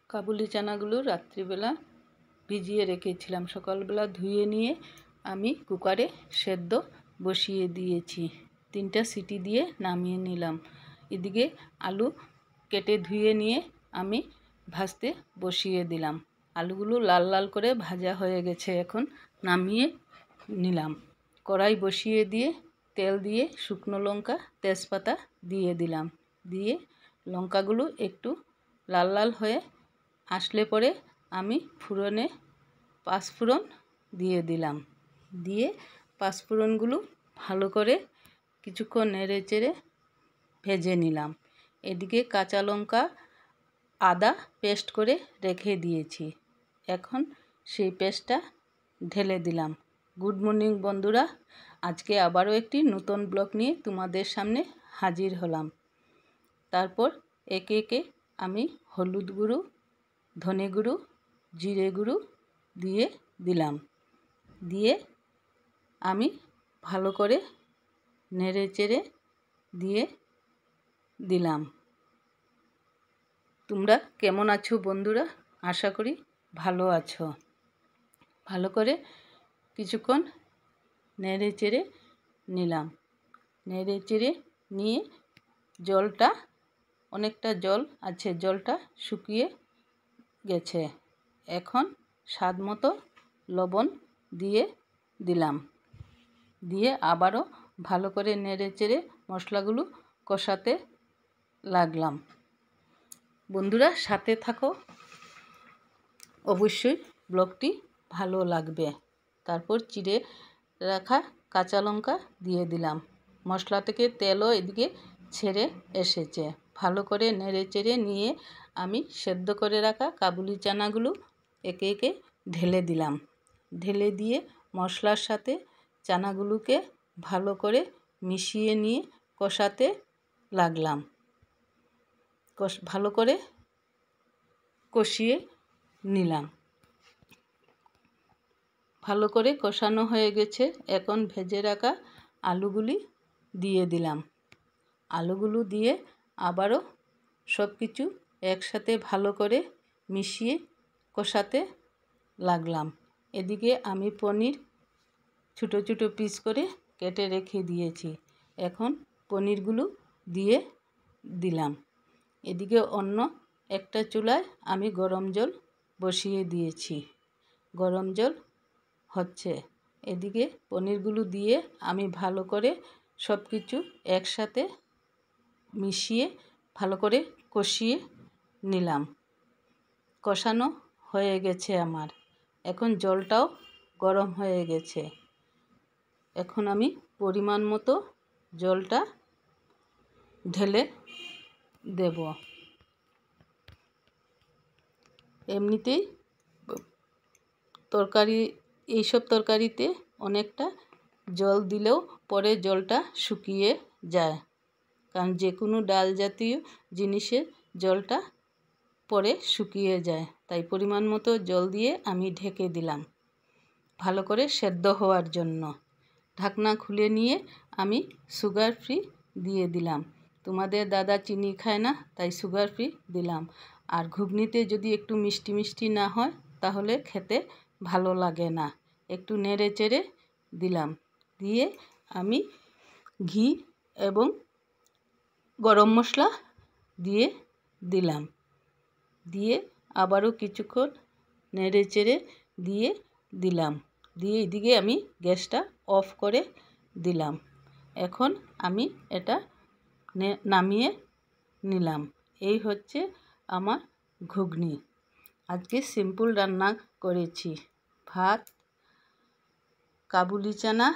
কাবুলি চানাগুলো রাত্রিবেলা ভিজিয়ে রেখেছিলাম। সকালবেলা ধুয়ে নিয়ে আমি কুকারে সেদ্ধ বসিয়ে দিয়েছি। 3টা সিটি দিয়ে নামিয়ে নিলাম। এদিকে আলু কেটে ধুয়ে নিয়ে আমি ভাজতে বসিয়ে দিলাম। আলুগুলো লাল লাল করে ভাজা হয়ে গেছে, এখন নামিয়ে নিলাম। কড়াই বসিয়ে দিয়ে তেল দিয়ে শুকনো লঙ্কা তেজপাতা দিয়ে দিলাম। দিয়ে লঙ্কাগুলো একটু লাল লাল হয়ে আসলে পরে আমি ফোড়নে পাঁচফোড়ন দিয়ে দিলাম। দিয়ে পাঁচফোড়নগুলো ভালো করে কিছুক্ষণ নেড়ে চেড়ে ভেজে নিলাম। এদিকে কাঁচা লঙ্কা আদা পেস্ট করে রেখে দিয়েছি, এখন সেই পেস্টটা ঢেলে দিলাম। গুড মর্নিং বন্ধুরা, আজকে আবারও একটি নতুন ব্লগ নিয়ে তোমাদের সামনে হাজির হলাম। তারপর একে একে আমি হলুদ গুঁড়ো, ধনে গুঁড়ো, জিরে গুঁড়ো দিয়ে দিলাম। দিয়ে আমি ভালো করে নেড়ে চেড়ে দিয়ে দিলাম। তোমরা কেমন আছো বন্ধুরা? আশা করি ভালো আছো। ভালো করে কিছুক্ষণ নেড়ে চেড়ে নিলাম। নেড়ে চেড়ে নিয়ে জলটা, অনেকটা জল আছে, জলটা শুকিয়ে গেছে। এখন স্বাদ মতো লবণ দিয়ে দিলাম। দিয়ে আবারও ভালো করে নেড়ে চেড়ে মশলাগুলো কষাতে লাগলাম। বন্ধুরা সাথে থাকো, অবশ্যই ব্লগটি ভালো লাগবে। তারপর চিড়ে রাখা কাঁচা লঙ্কা দিয়ে দিলাম। মশলা থেকে তেলও এদিকে ছেড়ে এসেছে। ভালো করে নেড়ে চেড়ে নিয়ে আমি সেদ্ধ করে রাখা কাবুলি চানাগুলো একে একে ঢেলে দিলাম। ঢেলে দিয়ে মশলার সাথে চানাগুলোকে ভালো করে মিশিয়ে নিয়ে কষাতে লাগলাম। ভালো করে কষিয়ে নিলাম। ভালো করে কষানো হয়ে গেছে, এখন ভেজে রাখা আলুগুলি দিয়ে দিলাম। আলুগুলো দিয়ে আবারও সব কিছু একসাথে ভালো করে মিশিয়ে কষাতে লাগলাম। এদিকে আমি পনির ছোটো ছোটো পিস করে কেটে রেখে দিয়েছি, এখন পনিরগুলো দিয়ে দিলাম। এদিকে অন্য একটা চুলায় আমি গরম জল বসিয়ে দিয়েছি, গরম জল হচ্ছে। এদিকে পনিরগুলো দিয়ে আমি ভালো করে সব কিছু একসাথে মিশিয়ে ভালো করে কষিয়ে নিলাম। কষানো হয়ে গেছে আমার, এখন জলটাও গরম হয়ে গেছে। এখন আমি পরিমাণ মতো জলটা ঢেলে দেব। এমনিতেই তরকারি, এইসব তরকারিতে অনেকটা জল দিলেও পরে জলটা শুকিয়ে যায়, কারণ যে কোনো ডাল জাতীয় জিনিসের জলটা পরে শুকিয়ে যায়। তাই পরিমাণ মতো জল দিয়ে আমি ঢেকে দিলাম ভালো করে সেদ্ধ হওয়ার জন্য। ঢাকনা খুলে নিয়ে আমি সুগার ফ্রি দিয়ে দিলাম। তোমাদের দাদা চিনি খায় না, তাই সুগার ফ্রি দিলাম। আর ঘুগনিতে যদি একটু মিষ্টি মিষ্টি না হয় তাহলে খেতে ভালো লাগে না। একটু নেড়ে চেড়ে দিলাম। দিয়ে আমি ঘি এবং গরম মশলা দিয়ে দিলাম। দিয়ে আবারও কিছুক্ষণ নেড়ে চেড়ে দিয়ে দিলাম। দিয়ে এদিকে আমি গ্যাসটা অফ করে দিলাম। এখন আমি এটা নামিয়ে নিলাম। এই হচ্ছে আমার ঘুগনি। আজকে সিম্পল রান্না করেছি, ভাত, কাবুলি চানা,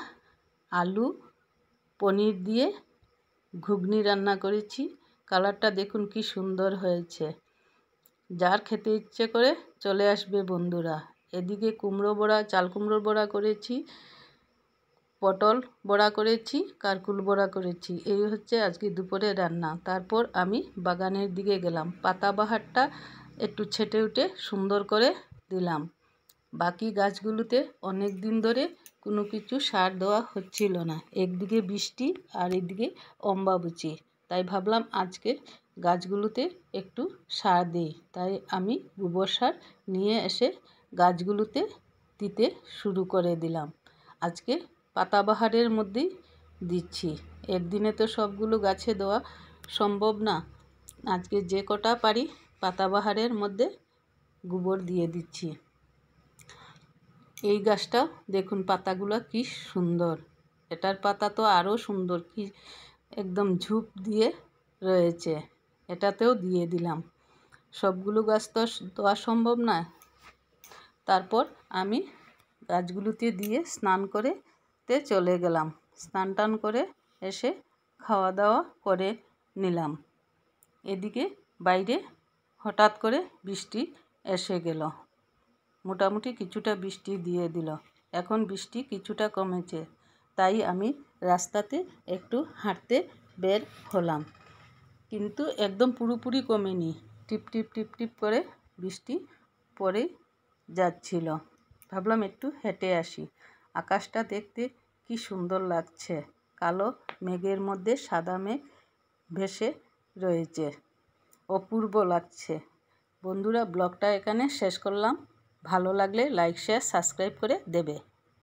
আলু, পনির দিয়ে ঘুগনি রান্না করেছি। কালারটা দেখুন কি সুন্দর হয়েছে। যার খেতে ইচ্ছে করে চলে আসবে বন্ধুরা। এদিকে কুমড়ো বড়া, চাল কুমড়োর বড়া করেছি, পটল বড়া করেছি, কারকুল বড়া করেছি। এই হচ্ছে আজকে দুপুরে রান্না। তারপর আমি বাগানের দিকে গেলাম। পাতাবাহারটা একটু ছেটে উঠে সুন্দর করে দিলাম। বাকি গাছগুলোতে অনেক দিন ধরে কোনো কিছু সার দেওয়া হচ্ছিল না। একদিকে বৃষ্টি আর এদিকে অম্বাবুচি, তাই ভাবলাম আজকে গাছগুলোতে একটু সার দিই, তাই আমি গোবর সার নিয়ে এসে গাছগুলোতে দিতে শুরু করে দিলাম। আজকে পাতাবাহারের মধ্যেই দিচ্ছি, একদিনে তো সবগুলো গাছে দেওয়া সম্ভব না। আজকে যে কটা পারি পাতাবাহারের মধ্যে গোবর দিয়ে দিচ্ছি। এই গাছটা দেখুন পাতাগুলো কি সুন্দর, এটার পাতা তো আরও সুন্দর, কি একদম ঝুপ দিয়ে রয়েছে, এটাতেও দিয়ে দিলাম। সবগুলো গাছ তো দেওয়া সম্ভব না। তারপর আমি গাছগুলোতে দিয়ে স্নান করে চলে গেলাম। স্নান টান করে এসে খাওয়া দাওয়া করে নিলাম। এদিকে বাইরে হঠাৎ করে বৃষ্টি এসে গেল, মোটামুটি কিছুটা বৃষ্টি দিয়ে দিল। এখন বৃষ্টি কিছুটা কমেছে, তাই আমি রাস্তাতে একটু হাঁটতে বের হলাম, কিন্তু একদম পুরোপুরি কমেনি, টিপ টিপ টিপ টিপ করে বৃষ্টি পড়ে যাচ্ছিল। ভাবলাম একটু হেঁটে আসি। আকাশটা দেখতে কি সুন্দর লাগছে, কালো মেঘের মধ্যে সাদা মেঘ ভেসে রয়েছে, অপূর্ব লাগছে। বন্ধুরা, ব্লগটা এখানে শেষ করলাম। ভালো লাগলে লাইক শেয়ার সাবস্ক্রাইব করে দেবে।